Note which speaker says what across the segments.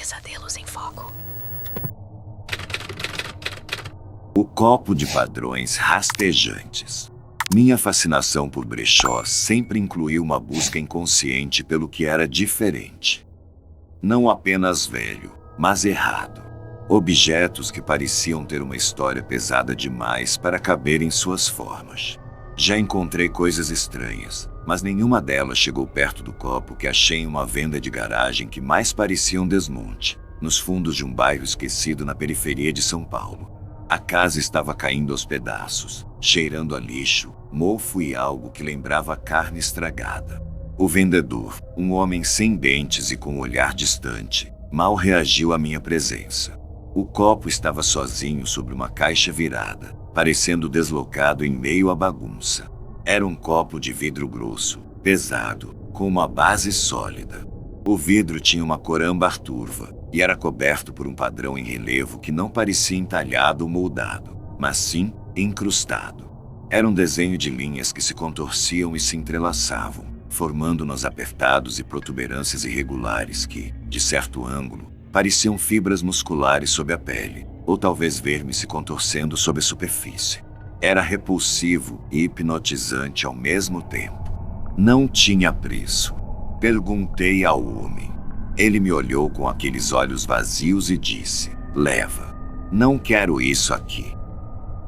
Speaker 1: Pesadelos em Foco.
Speaker 2: O copo de padrões rastejantes. Minha fascinação por brechó sempre incluiu uma busca inconsciente pelo que era diferente. Não apenas velho, mas errado. Objetos que pareciam ter uma história pesada demais para caber em suas formas. Já encontrei coisas estranhas, mas nenhuma delas chegou perto do copo que achei em uma venda de garagem que mais parecia um desmonte, nos fundos de um bairro esquecido na periferia de São Paulo. A casa estava caindo aos pedaços, cheirando a lixo, mofo e algo que lembrava carne estragada. O vendedor, um homem sem dentes e com um olhar distante, mal reagiu à minha presença. O copo estava sozinho sobre uma caixa virada, parecendo deslocado em meio à bagunça. Era um copo de vidro grosso, pesado, com uma base sólida. O vidro tinha uma cor âmbar turva e era coberto por um padrão em relevo que não parecia entalhado ou moldado, mas sim incrustado. Era um desenho de linhas que se contorciam e se entrelaçavam, formando nós apertados e protuberâncias irregulares que, de certo ângulo, pareciam fibras musculares sob a pele, ou talvez vermes se contorcendo sob a superfície. Era repulsivo e hipnotizante ao mesmo tempo. Não tinha preço. Perguntei ao homem. Ele me olhou com aqueles olhos vazios e disse: "Leva. Não quero isso aqui."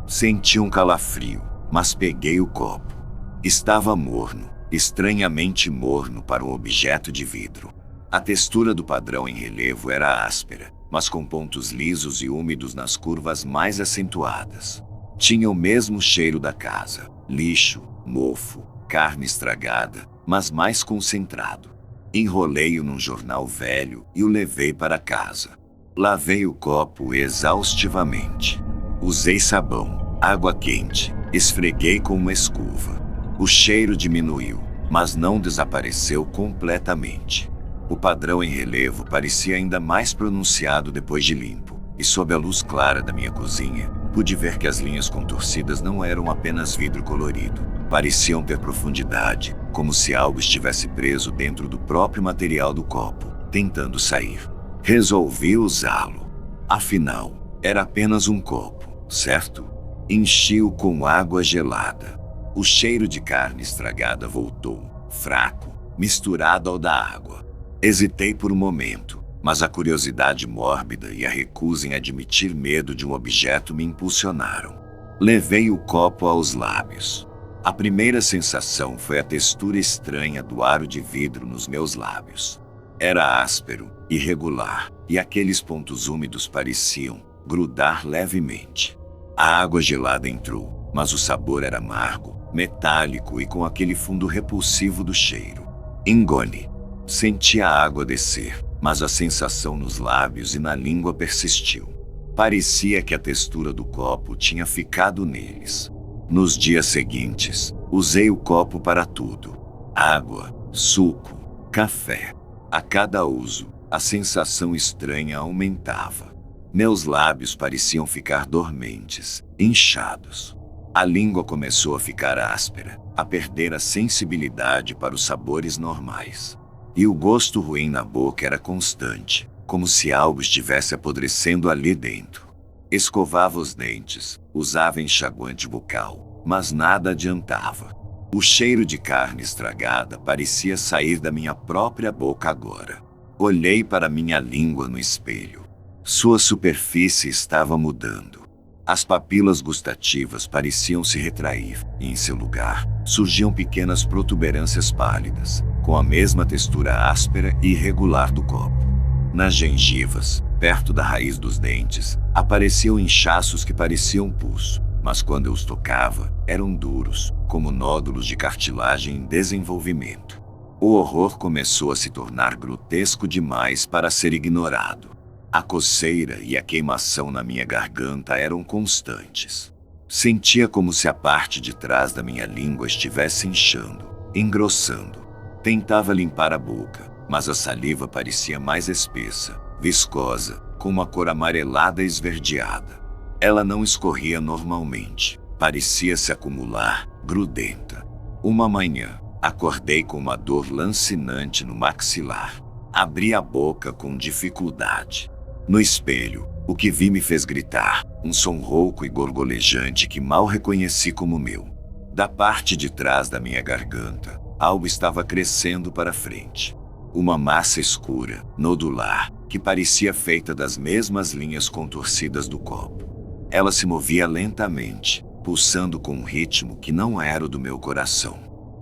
Speaker 2: Senti um calafrio, mas peguei o copo. Estava morno, estranhamente morno para um objeto de vidro. A textura do padrão em relevo era áspera, mas com pontos lisos e úmidos nas curvas mais acentuadas. Tinha o mesmo cheiro da casa: lixo, mofo, carne estragada, mas mais concentrado. Enrolei-o num jornal velho e o levei para casa. Lavei o copo exaustivamente. Usei sabão, água quente, esfreguei com uma escova. O cheiro diminuiu, mas não desapareceu completamente. O padrão em relevo parecia ainda mais pronunciado depois de limpo, e sob a luz clara da minha cozinha, pude ver que as linhas contorcidas não eram apenas vidro colorido. Pareciam ter profundidade, como se algo estivesse preso dentro do próprio material do copo, tentando sair. Resolvi usá-lo. Afinal, era apenas um copo, certo? Enchi-o com água gelada. O cheiro de carne estragada voltou, fraco, misturado ao da água. Hesitei por um momento, mas a curiosidade mórbida e a recusa em admitir medo de um objeto me impulsionaram. Levei o copo aos lábios. A primeira sensação foi a textura estranha do aro de vidro nos meus lábios. Era áspero, irregular, e aqueles pontos úmidos pareciam grudar levemente. A água gelada entrou, mas o sabor era amargo, metálico e com aquele fundo repulsivo do cheiro. Engoli. Senti a água descer, mas a sensação nos lábios e na língua persistiu. Parecia que a textura do copo tinha ficado neles. Nos dias seguintes, usei o copo para tudo: água, suco, café. A cada uso, a sensação estranha aumentava. Meus lábios pareciam ficar dormentes, inchados. A língua começou a ficar áspera, a perder a sensibilidade para os sabores normais. E o gosto ruim na boca era constante, como se algo estivesse apodrecendo ali dentro. Escovava os dentes, usava enxaguante bucal, mas nada adiantava. O cheiro de carne estragada parecia sair da minha própria boca agora. Olhei para minha língua no espelho. Sua superfície estava mudando. As papilas gustativas pareciam se retrair, e em seu lugar, surgiam pequenas protuberâncias pálidas, com a mesma textura áspera e irregular do copo. Nas gengivas, perto da raiz dos dentes, apareciam inchaços que pareciam pus, mas quando eu os tocava, eram duros, como nódulos de cartilagem em desenvolvimento. O horror começou a se tornar grotesco demais para ser ignorado. A coceira e a queimação na minha garganta eram constantes. Sentia como se a parte de trás da minha língua estivesse inchando, engrossando. Tentava limpar a boca, mas a saliva parecia mais espessa, viscosa, com uma cor amarelada e esverdeada. Ela não escorria normalmente, parecia se acumular, grudenta. Uma manhã, acordei com uma dor lancinante no maxilar. Abri a boca com dificuldade. No espelho, o que vi me fez gritar, um som rouco e gorgolejante que mal reconheci como meu. Da parte de trás da minha garganta, algo estava crescendo para frente. Uma massa escura, nodular, que parecia feita das mesmas linhas contorcidas do copo. Ela se movia lentamente, pulsando com um ritmo que não era o do meu coração.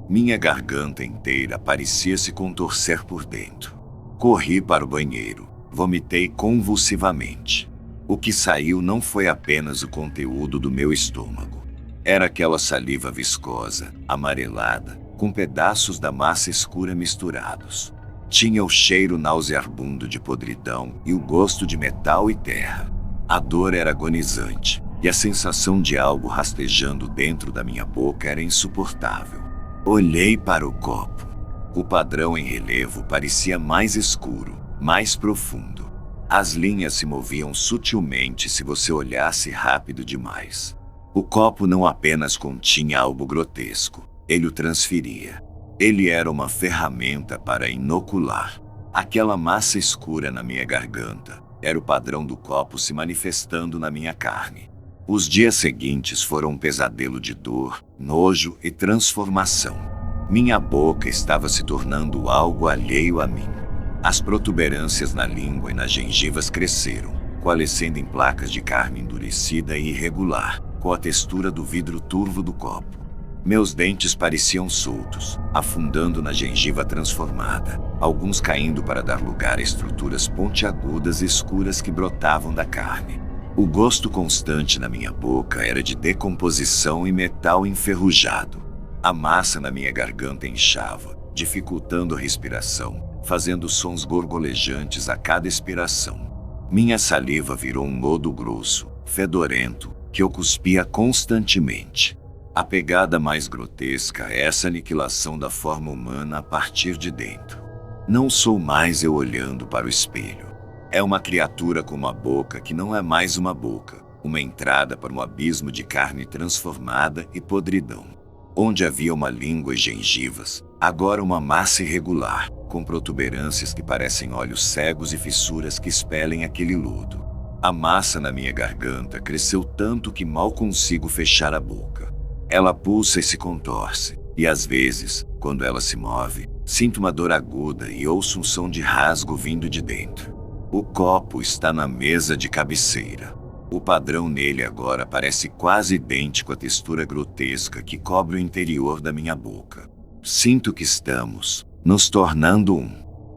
Speaker 2: Minha garganta inteira parecia se contorcer por dentro. Corri para o banheiro, vomitei convulsivamente. O que saiu não foi apenas o conteúdo do meu estômago. Era aquela saliva viscosa, amarelada, com pedaços da massa escura misturados. Tinha o cheiro nauseabundo de podridão e o gosto de metal e terra. A dor era agonizante, e a sensação de algo rastejando dentro da minha boca era insuportável. Olhei para o copo. O padrão em relevo parecia mais escuro, mais profundo. As linhas se moviam sutilmente se você olhasse rápido demais. O copo não apenas continha algo grotesco, ele o transferia. Ele era uma ferramenta para inocular. Aquela massa escura na minha garganta era o padrão do copo se manifestando na minha carne. Os dias seguintes foram um pesadelo de dor, nojo e transformação. Minha boca estava se tornando algo alheio a mim. As protuberâncias na língua e nas gengivas cresceram, coalescendo em placas de carne endurecida e irregular, com a textura do vidro turvo do copo. Meus dentes pareciam soltos, afundando na gengiva transformada, alguns caindo para dar lugar a estruturas pontiagudas e escuras que brotavam da carne. O gosto constante na minha boca era de decomposição e metal enferrujado. A massa na minha garganta inchava, dificultando a respiração, fazendo sons gorgolejantes a cada expiração. Minha saliva virou um lodo grosso, fedorento, que eu cuspia constantemente. A pegada mais grotesca é essa aniquilação da forma humana a partir de dentro. Não sou mais eu olhando para o espelho. É uma criatura com uma boca que não é mais uma boca, uma entrada para um abismo de carne transformada e podridão. Onde havia uma língua e gengivas, agora uma massa irregular, com protuberâncias que parecem olhos cegos e fissuras que expelem aquele lodo. A massa na minha garganta cresceu tanto que mal consigo fechar a boca. Ela pulsa e se contorce, e às vezes, quando ela se move, sinto uma dor aguda e ouço um som de rasgo vindo de dentro. O copo está na mesa de cabeceira. O padrão nele agora parece quase idêntico à textura grotesca que cobre o interior da minha boca. Sinto que estamos nos tornando um.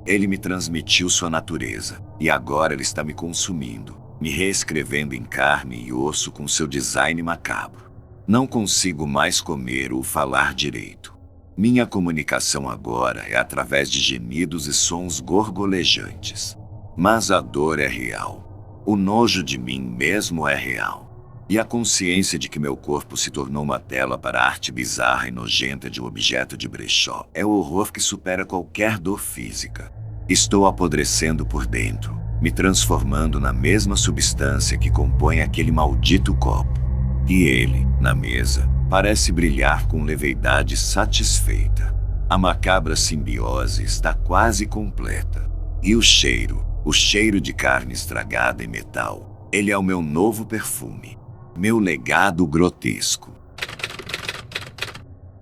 Speaker 2: Ele me transmitiu sua natureza, e agora ele está me consumindo, me reescrevendo em carne e osso com seu design macabro. Não consigo mais comer ou falar direito. Minha comunicação agora é através de gemidos e sons gorgolejantes. Mas a dor é real. O nojo de mim mesmo é real. E a consciência de que meu corpo se tornou uma tela para a arte bizarra e nojenta de um objeto de brechó é o horror que supera qualquer dor física. Estou apodrecendo por dentro, me transformando na mesma substância que compõe aquele maldito copo. E ele, na mesa, parece brilhar com leveidade satisfeita. A macabra simbiose está quase completa. E o cheiro de carne estragada e metal, ele é o meu novo perfume, meu legado grotesco.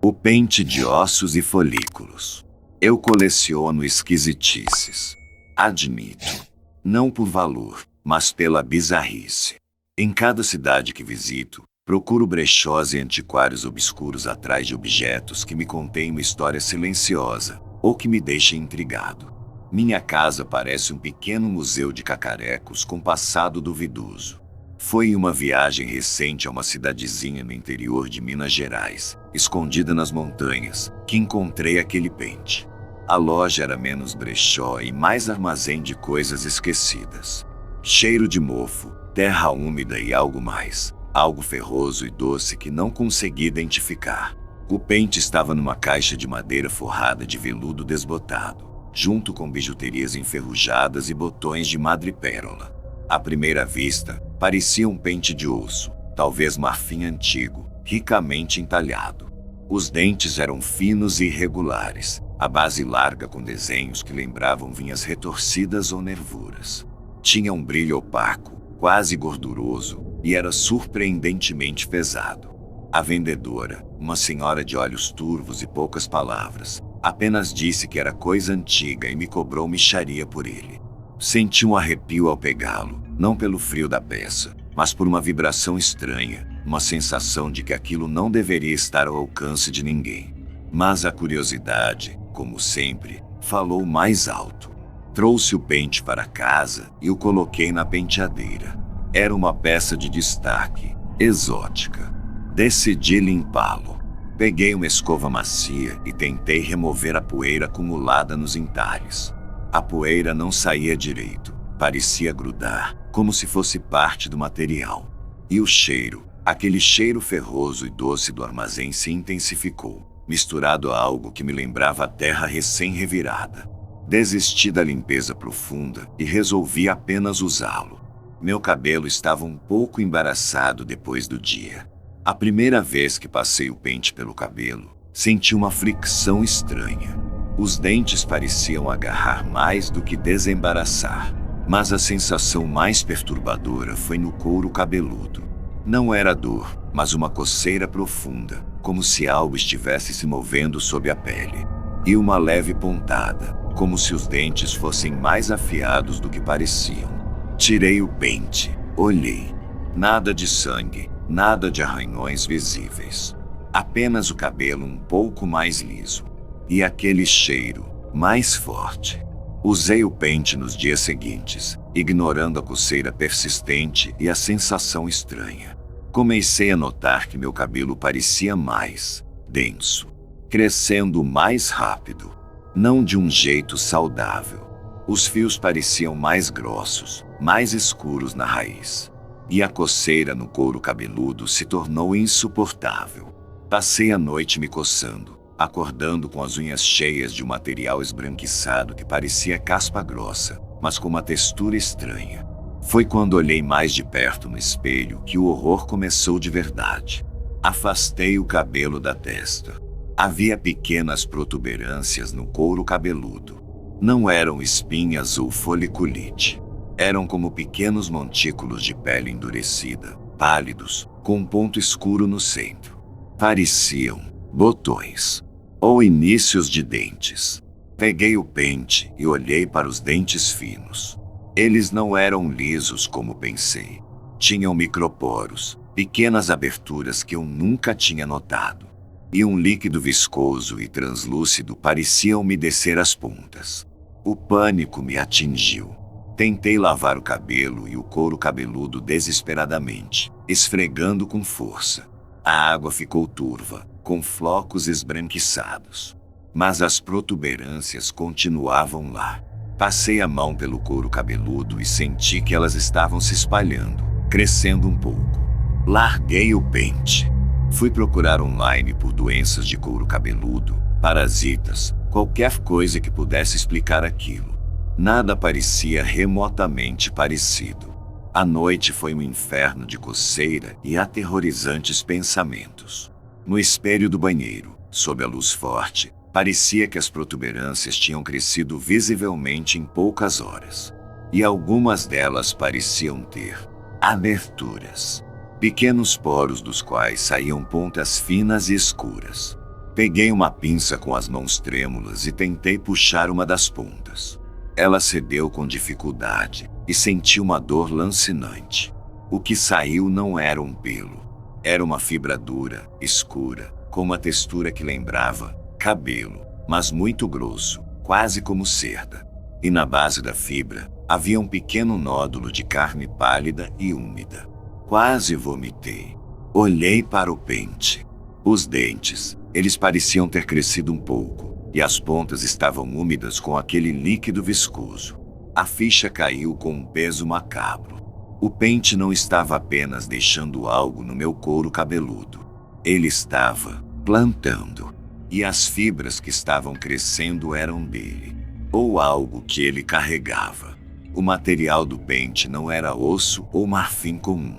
Speaker 2: O pente de ossos e folículos. Eu coleciono esquisitices. Admito. Não por valor, mas pela bizarrice. Em cada cidade que visito, procuro brechós e antiquários obscuros atrás de objetos que me contêm uma história silenciosa ou que me deixem intrigado. Minha casa parece um pequeno museu de cacarecos com passado duvidoso. Foi em uma viagem recente a uma cidadezinha no interior de Minas Gerais, escondida nas montanhas, que encontrei aquele pente. A loja era menos brechó e mais armazém de coisas esquecidas. Cheiro de mofo, terra úmida e algo mais. Algo ferroso e doce que não consegui identificar. O pente estava numa caixa de madeira forrada de veludo desbotado, junto com bijuterias enferrujadas e botões de madrepérola. À primeira vista, parecia um pente de osso, talvez marfim antigo, ricamente entalhado. Os dentes eram finos e irregulares, a base larga com desenhos que lembravam vinhas retorcidas ou nervuras. Tinha um brilho opaco, quase gorduroso, e era surpreendentemente pesado. A vendedora, uma senhora de olhos turvos e poucas palavras, apenas disse que era coisa antiga e me cobrou mixaria por ele. Senti um arrepio ao pegá-lo, não pelo frio da peça, mas por uma vibração estranha, uma sensação de que aquilo não deveria estar ao alcance de ninguém. Mas a curiosidade, como sempre, falou mais alto. Trouxe o pente para casa e o coloquei na penteadeira. Era uma peça de destaque, exótica. Decidi limpá-lo. Peguei uma escova macia e tentei remover a poeira acumulada nos entalhes. A poeira não saía direito, parecia grudar, como se fosse parte do material. E o cheiro, aquele cheiro ferroso e doce do armazém se intensificou, misturado a algo que me lembrava a terra recém-revirada. Desisti da limpeza profunda e resolvi apenas usá-lo. Meu cabelo estava um pouco embaraçado depois do dia. A primeira vez que passei o pente pelo cabelo, senti uma fricção estranha. Os dentes pareciam agarrar mais do que desembaraçar, mas a sensação mais perturbadora foi no couro cabeludo. Não era dor, mas uma coceira profunda, como se algo estivesse se movendo sob a pele. E uma leve pontada, como se os dentes fossem mais afiados do que pareciam. Tirei o pente, olhei. Nada de sangue, nada de arranhões visíveis. Apenas o cabelo um pouco mais liso. E aquele cheiro, mais forte. Usei o pente nos dias seguintes, ignorando a coceira persistente e a sensação estranha. Comecei a notar que meu cabelo parecia mais denso, crescendo mais rápido. Não de um jeito saudável. Os fios pareciam mais grossos, mais escuros na raiz. E a coceira no couro cabeludo se tornou insuportável. Passei a noite me coçando, acordando com as unhas cheias de um material esbranquiçado que parecia caspa grossa, mas com uma textura estranha. Foi quando olhei mais de perto no espelho que o horror começou de verdade. Afastei o cabelo da testa. Havia pequenas protuberâncias no couro cabeludo. Não eram espinhas ou foliculite. Eram como pequenos montículos de pele endurecida, pálidos, com um ponto escuro no centro. Pareciam botões ou inícios de dentes. Peguei o pente e olhei para os dentes finos. Eles não eram lisos como pensei. Tinham microporos, pequenas aberturas que eu nunca tinha notado. E um líquido viscoso e translúcido parecia umedecer as pontas. O pânico me atingiu. Tentei lavar o cabelo e o couro cabeludo desesperadamente, esfregando com força. A água ficou turva, com flocos esbranquiçados. Mas as protuberâncias continuavam lá. Passei a mão pelo couro cabeludo e senti que elas estavam se espalhando, crescendo um pouco. Larguei o pente. Fui procurar online por doenças de couro cabeludo, parasitas, qualquer coisa que pudesse explicar aquilo. Nada parecia remotamente parecido. A noite foi um inferno de coceira e aterrorizantes pensamentos. No espelho do banheiro, sob a luz forte, parecia que as protuberâncias tinham crescido visivelmente em poucas horas. E algumas delas pareciam ter aberturas. Pequenos poros dos quais saíam pontas finas e escuras. Peguei uma pinça com as mãos trêmulas e tentei puxar uma das pontas. Ela cedeu com dificuldade e senti uma dor lancinante. O que saiu não era um pelo. Era uma fibra dura, escura, com uma textura que lembrava cabelo, mas muito grosso, quase como cerda. E na base da fibra havia um pequeno nódulo de carne pálida e úmida. Quase vomitei. Olhei para o pente. Os dentes, eles pareciam ter crescido um pouco, e as pontas estavam úmidas com aquele líquido viscoso. A ficha caiu com um peso macabro. O pente não estava apenas deixando algo no meu couro cabeludo. Ele estava plantando. E as fibras que estavam crescendo eram dele, ou algo que ele carregava. O material do pente não era osso ou marfim comum.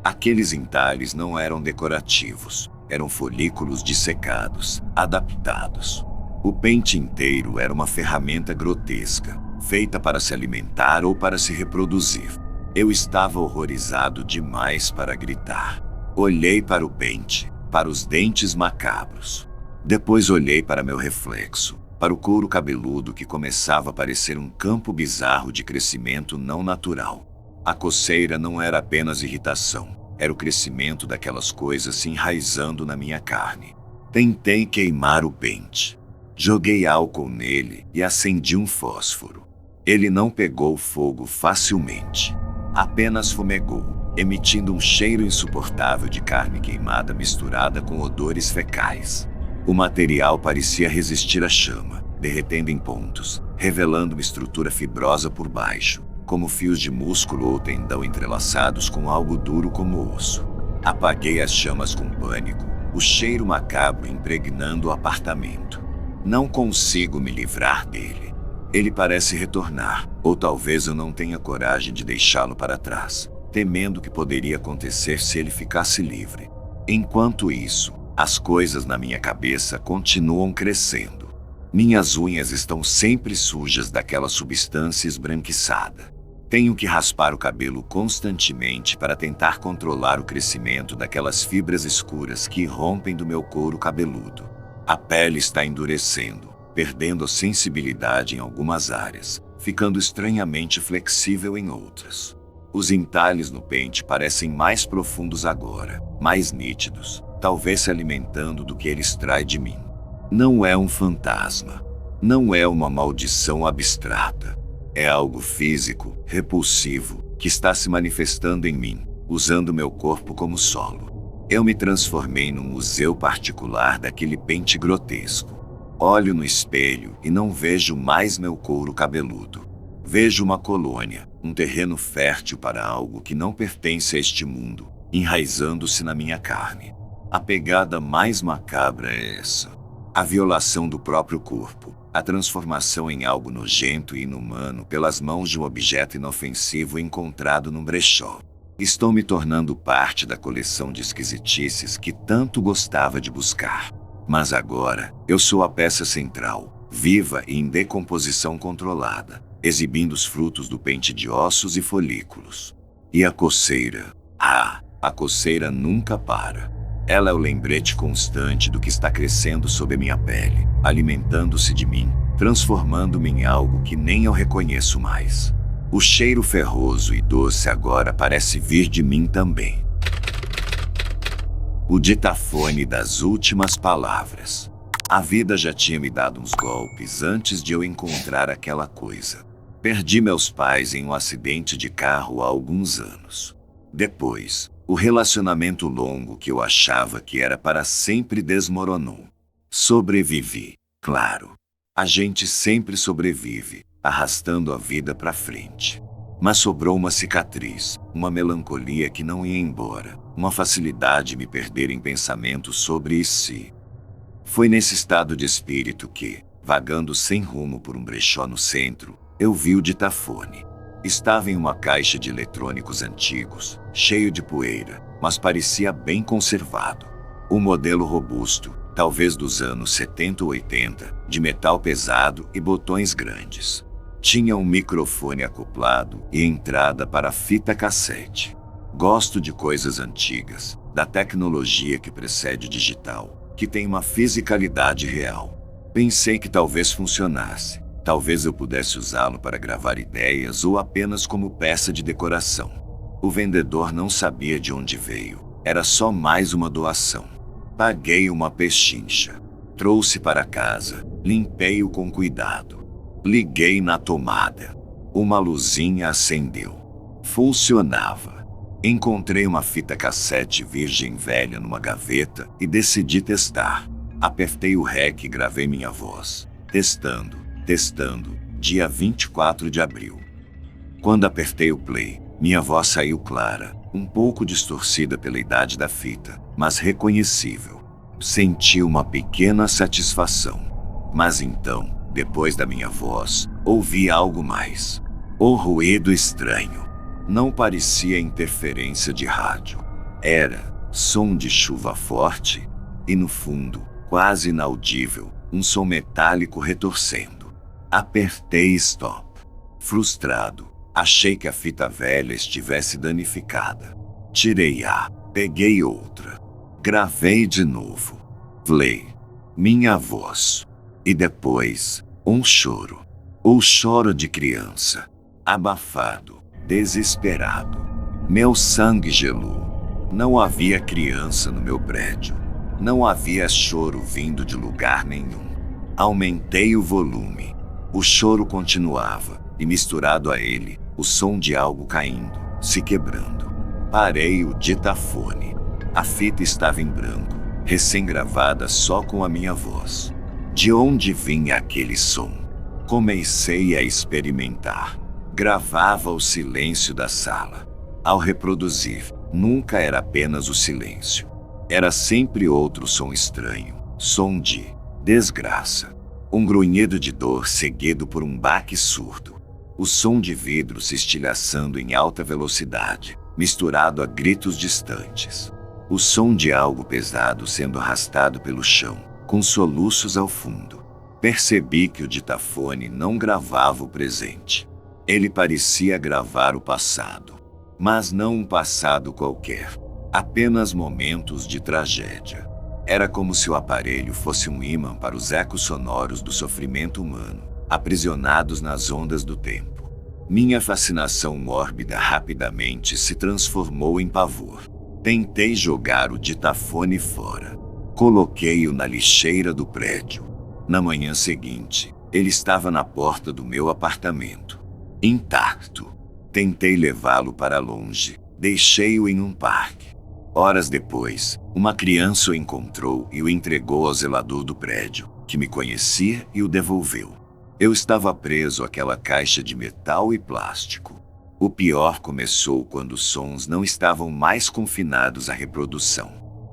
Speaker 2: Aqueles entalhes não eram decorativos, eram folículos dissecados, adaptados. O pente inteiro era uma ferramenta grotesca, feita para se alimentar ou para se reproduzir. Eu estava horrorizado demais para gritar. Olhei para o pente, para os dentes macabros. Depois olhei para meu reflexo, para o couro cabeludo que começava a parecer um campo bizarro de crescimento não natural. A coceira não era apenas irritação, era o crescimento daquelas coisas se enraizando na minha carne. Tentei queimar o pente. Joguei álcool nele e acendi um fósforo. Ele não pegou fogo facilmente. Apenas fumegou, emitindo um cheiro insuportável de carne queimada misturada com odores fecais. O material parecia resistir à chama, derretendo em pontos, revelando uma estrutura fibrosa por baixo, como fios de músculo ou tendão entrelaçados com algo duro como osso. Apaguei as chamas com pânico, o cheiro macabro impregnando o apartamento. Não consigo me livrar dele. Ele parece retornar, ou talvez eu não tenha coragem de deixá-lo para trás, temendo o que poderia acontecer se ele ficasse livre. Enquanto isso, as coisas na minha cabeça continuam crescendo. Minhas unhas estão sempre sujas daquela substância esbranquiçada. Tenho que raspar o cabelo constantemente para tentar controlar o crescimento daquelas fibras escuras que irrompem do meu couro cabeludo. A pele está endurecendo, perdendo a sensibilidade em algumas áreas, ficando estranhamente flexível em outras. Os entalhes no pente parecem mais profundos agora, mais nítidos, talvez se alimentando do que ele extrai de mim. Não é um fantasma. Não é uma maldição abstrata. É algo físico, repulsivo, que está se manifestando em mim, usando meu corpo como solo. Eu me transformei num museu particular daquele pente grotesco. Olho no espelho e não vejo mais meu couro cabeludo. Vejo uma colônia, um terreno fértil para algo que não pertence a este mundo, enraizando-se na minha carne. A pegada mais macabra é essa. A violação do próprio corpo, a transformação em algo nojento e inumano pelas mãos de um objeto inofensivo encontrado num brechó. Estou me tornando parte da coleção de esquisitices que tanto gostava de buscar. Mas agora, eu sou a peça central, viva e em decomposição controlada, exibindo os frutos do pente de ossos e folículos. E a coceira? A coceira nunca para. Ela é o lembrete constante do que está crescendo sob a minha pele, alimentando-se de mim, transformando-me em algo que nem eu reconheço mais. O cheiro ferroso e doce agora parece vir de mim também. O ditafone das últimas palavras. A vida já tinha me dado uns golpes antes de eu encontrar aquela coisa. Perdi meus pais em um acidente de carro há alguns anos. Depois, o relacionamento longo que eu achava que era para sempre desmoronou. Sobrevivi, claro. A gente sempre sobrevive, arrastando a vida para frente. Mas sobrou uma cicatriz, uma melancolia que não ia embora, uma facilidade de me perder em pensamentos sobre si. Foi nesse estado de espírito que, vagando sem rumo por um brechó no centro, eu vi o ditafone. Estava em uma caixa de eletrônicos antigos, cheio de poeira, mas parecia bem conservado. Um modelo robusto, talvez dos anos 70 ou 80, de metal pesado e botões grandes. Tinha um microfone acoplado e entrada para fita cassete. Gosto de coisas antigas, da tecnologia que precede o digital, que tem uma fisicalidade real. Pensei que talvez funcionasse. Talvez eu pudesse usá-lo para gravar ideias ou apenas como peça de decoração. O vendedor não sabia de onde veio. Era só mais uma doação. Paguei uma pechincha. Trouxe para casa. Limpei-o com cuidado. Liguei na tomada. Uma luzinha acendeu. Funcionava. Encontrei uma fita cassete virgem velha numa gaveta e decidi testar. Apertei o REC e gravei minha voz. Testando, dia 24 de abril. Quando apertei o play, minha voz saiu clara, um pouco distorcida pela idade da fita, mas reconhecível. Senti uma pequena satisfação. Mas então, depois da minha voz, ouvi algo mais. O ruído estranho. Não parecia interferência de rádio. Era som de chuva forte e, no fundo, quase inaudível, Um som metálico retorcendo. Apertei stop. Frustrado, achei que a fita velha estivesse danificada. Tirei a, peguei outra. Gravei de novo. Play. Minha voz. E depois, um choro. O choro de criança. Abafado, desesperado. Meu sangue gelou. Não havia criança no meu prédio. Não havia choro vindo de lugar nenhum. Aumentei o volume. O choro continuava, e misturado a ele, o som de algo caindo, se quebrando. Parei o ditafone. A fita estava em branco, recém-gravada só com a minha voz. De onde vinha aquele som? Comecei a experimentar. Gravava o silêncio da sala. Ao reproduzir, nunca era apenas o silêncio. Era sempre outro som estranho, som de desgraça. Um grunhido de dor seguido por um baque surdo. O som de vidro se estilhaçando em alta velocidade, misturado a gritos distantes. O som de algo pesado sendo arrastado pelo chão, com soluços ao fundo. Percebi que o ditafone não gravava o presente. Ele parecia gravar o passado. Mas não um passado qualquer. Apenas momentos de tragédia. Era como se o aparelho fosse um ímã para os ecos sonoros do sofrimento humano, aprisionados nas ondas do tempo. Minha fascinação mórbida rapidamente se transformou em pavor. Tentei jogar o ditafone fora. Coloquei-o na lixeira do prédio. Na manhã seguinte, ele estava na porta do meu apartamento. Intacto. Tentei levá-lo para longe. Deixei-o em um parque. Horas depois, uma criança o encontrou e o entregou ao zelador do prédio, que me conhecia e o devolveu. Eu estava preso àquela caixa de metal e plástico. O pior começou quando os sons não estavam mais confinados à reprodução.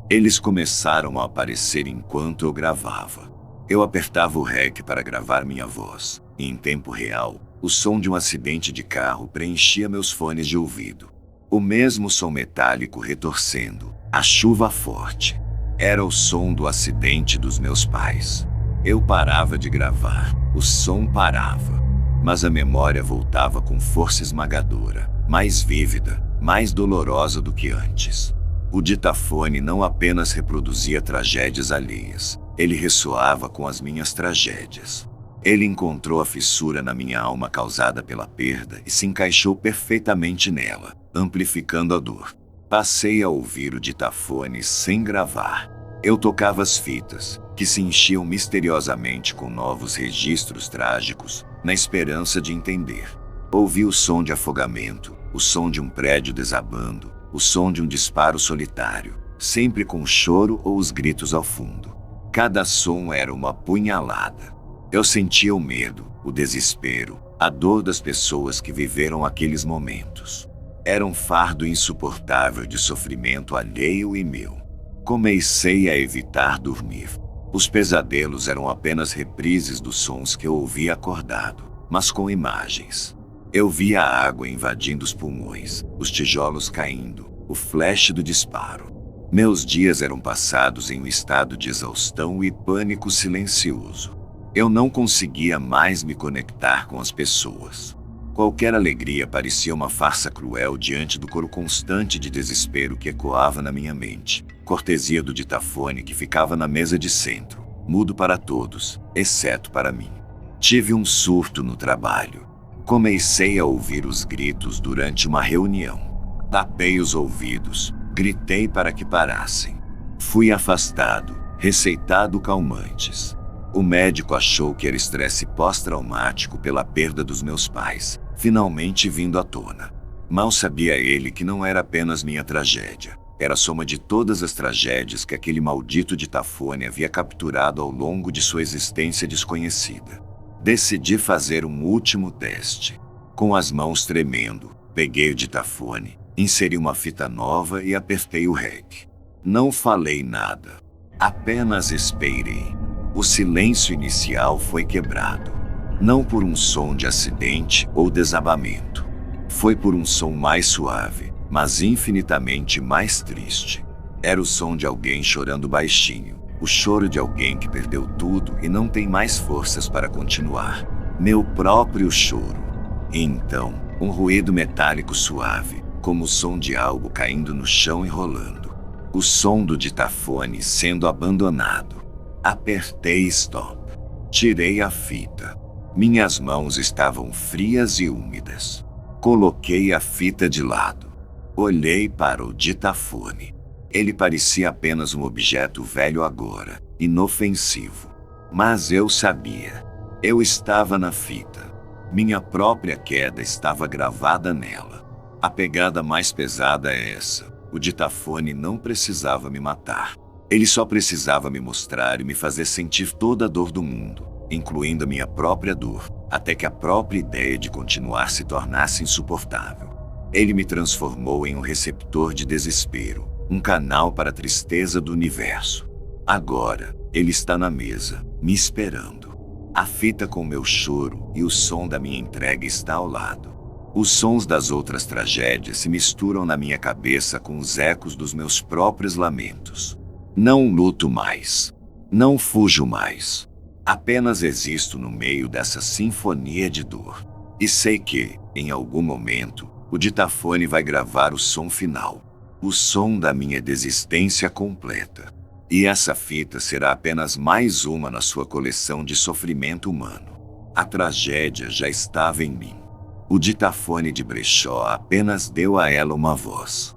Speaker 2: Eles começaram a aparecer enquanto eu gravava. Eu apertava o REC para gravar minha voz, e em tempo real, o som de um acidente de carro preenchia meus fones de ouvido. O mesmo som metálico retorcendo, a chuva forte. Era o som do acidente dos meus pais. Eu parava de gravar, o som parava. Mas a memória voltava com força esmagadora, mais vívida, mais dolorosa do que antes. O ditafone não apenas reproduzia tragédias alheias, ele ressoava com as minhas tragédias. Ele encontrou a fissura na minha alma causada pela perda e se encaixou perfeitamente nela, amplificando a dor. Passei a ouvir o ditafone sem gravar. Eu tocava as fitas, que se enchiam misteriosamente com novos registros trágicos, na esperança de entender. Ouvi o som de afogamento, o som de um prédio desabando, o som de um disparo solitário, sempre com choro ou os gritos ao fundo. Cada som era uma punhalada. Eu sentia o medo, o desespero, a dor das pessoas que viveram aqueles momentos. Era um fardo insuportável de sofrimento alheio e meu. Comecei a evitar dormir. Os pesadelos eram apenas reprises dos sons que eu ouvia acordado, mas com imagens. Eu via a água invadindo os pulmões, os tijolos caindo, o flash do disparo. Meus dias eram passados em um estado de exaustão e pânico silencioso. Eu não conseguia mais me conectar com as pessoas. Qualquer alegria parecia uma farsa cruel diante do coro constante de desespero que ecoava na minha mente, cortesia do ditafone que ficava na mesa de centro, mudo para todos, exceto para mim. Tive um surto no trabalho. Comecei a ouvir os gritos durante uma reunião. Tapei os ouvidos, gritei para que parassem. Fui afastado, receitado calmantes. O médico achou que era estresse pós-traumático pela perda dos meus pais, finalmente vindo à tona. Mal sabia ele que não era apenas minha tragédia. Era a soma de todas as tragédias que aquele maldito ditafone havia capturado ao longo de sua existência desconhecida. Decidi fazer um último teste. Com as mãos tremendo, peguei o ditafone, inseri uma fita nova e apertei o REC. Não falei nada. Apenas esperei. O silêncio inicial foi quebrado. Não por um som de acidente ou desabamento. Foi por um som mais suave, mas infinitamente mais triste. Era o som de alguém chorando baixinho, O choro de alguém que perdeu tudo e não tem mais forças para continuar. Meu próprio choro. E então, um ruído metálico suave, como o som de algo caindo no chão e rolando. O som do ditafone sendo abandonado. Apertei stop. Tirei a fita. Minhas mãos estavam frias e úmidas. Coloquei a fita de lado. Olhei para o ditafone. Ele parecia apenas um objeto velho agora, inofensivo. Mas eu sabia. Eu estava na fita. Minha própria queda estava gravada nela. A pegada mais pesada é essa. O ditafone não precisava me matar. Ele só precisava me mostrar e me fazer sentir toda a dor do mundo, incluindo a minha própria dor, até que a própria ideia de continuar se tornasse insuportável. Ele me transformou em um receptor de desespero, um canal para a tristeza do universo. Agora, ele está na mesa, me esperando. A fita com meu choro e o som da minha entrega está ao lado. Os sons das outras tragédias se misturam na minha cabeça com os ecos dos meus próprios lamentos. Não luto mais. Não fujo mais. Apenas existo no meio dessa sinfonia de dor. E sei que, em algum momento, o ditafone vai gravar o som final. O som da minha desistência completa. E essa fita será apenas mais uma na sua coleção de sofrimento humano. A tragédia já estava em mim. O ditafone de brechó apenas deu a ela uma voz.